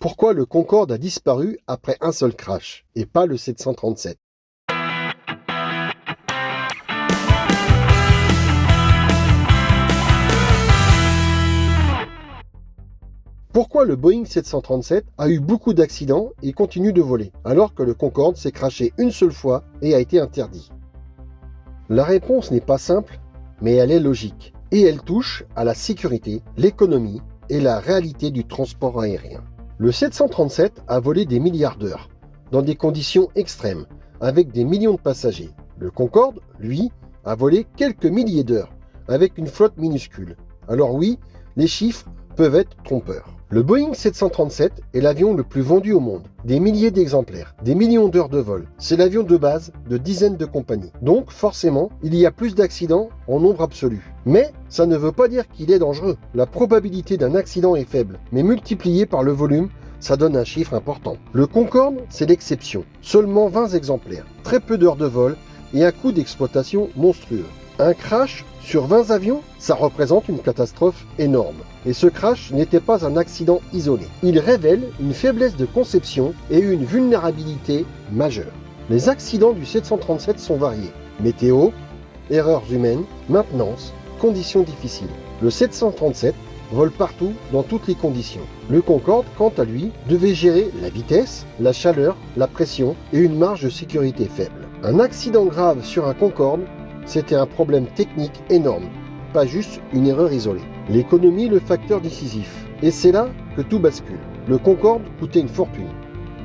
Pourquoi le Concorde a disparu après un seul crash, et pas le 737? Pourquoi le Boeing 737 a eu beaucoup d'accidents et continue de voler, alors que le Concorde s'est crashé une seule fois et a été interdit? La réponse n'est pas simple, mais elle est logique, et elle touche à la sécurité, l'économie et la réalité du transport aérien. Le 737 a volé des milliards d'heures, dans des conditions extrêmes, avec des millions de passagers. Le Concorde, lui, a volé quelques milliers d'heures, avec une flotte minuscule. Alors oui, les chiffres peuvent être trompeurs. Le Boeing 737 est l'avion le plus vendu au monde. Des milliers d'exemplaires, des millions d'heures de vol. C'est l'avion de base de dizaines de compagnies. Donc forcément, il y a plus d'accidents en nombre absolu. Mais ça ne veut pas dire qu'il est dangereux. La probabilité d'un accident est faible, mais multipliée par le volume, ça donne un chiffre important. Le Concorde, c'est l'exception. Seulement 20 exemplaires, très peu d'heures de vol et un coût d'exploitation monstrueux. Un crash sur 20 avions, ça représente une catastrophe énorme. Et ce crash n'était pas un accident isolé. Il révèle une faiblesse de conception et une vulnérabilité majeure. Les accidents du 737 sont variés. Météo, erreurs humaines, maintenance, conditions difficiles. Le 737 vole partout dans toutes les conditions. Le Concorde, quant à lui, devait gérer la vitesse, la chaleur, la pression et une marge de sécurité faible. Un accident grave sur un Concorde, c'était un problème technique énorme, pas juste une erreur isolée. L'économie est le facteur décisif. Et c'est là que tout bascule. Le Concorde coûtait une fortune.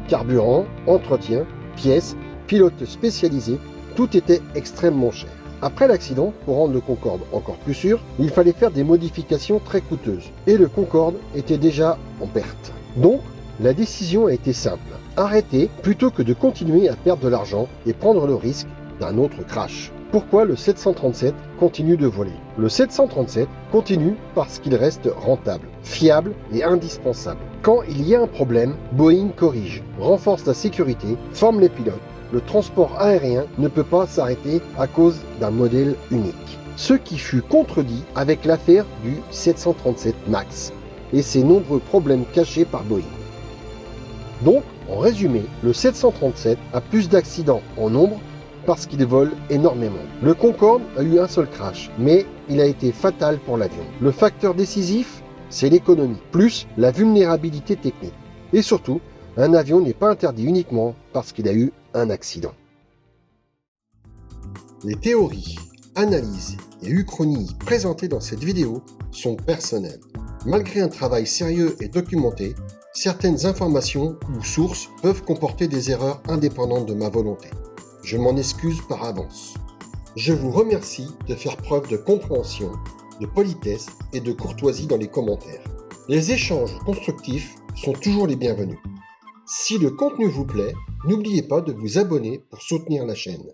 Carburant, entretien, pièces, pilotes spécialisés, tout était extrêmement cher. Après l'accident, pour rendre le Concorde encore plus sûr, il fallait faire des modifications très coûteuses. Et le Concorde était déjà en perte. Donc, la décision a été simple. Arrêter plutôt que de continuer à perdre de l'argent et prendre le risque d'un autre crash. Pourquoi le 737 continue de voler? Le 737 continue parce qu'il reste rentable, fiable et indispensable. Quand il y a un problème, Boeing corrige, renforce la sécurité, forme les pilotes. Le transport aérien ne peut pas s'arrêter à cause d'un modèle unique. Ce qui fut contredit avec l'affaire du 737 MAX et ses nombreux problèmes cachés par Boeing. Donc, en résumé, le 737 a plus d'accidents en nombre parce qu'il vole énormément. Le Concorde a eu un seul crash, mais il a été fatal pour l'avion. Le facteur décisif, c'est l'économie, plus la vulnérabilité technique. Et surtout, un avion n'est pas interdit uniquement parce qu'il a eu un accident. Les théories, analyses et uchronies présentées dans cette vidéo sont personnelles. Malgré un travail sérieux et documenté, certaines informations ou sources peuvent comporter des erreurs indépendantes de ma volonté. Je m'en excuse par avance. Je vous remercie de faire preuve de compréhension, de politesse et de courtoisie dans les commentaires. Les échanges constructifs sont toujours les bienvenus. Si le contenu vous plaît, n'oubliez pas de vous abonner pour soutenir la chaîne.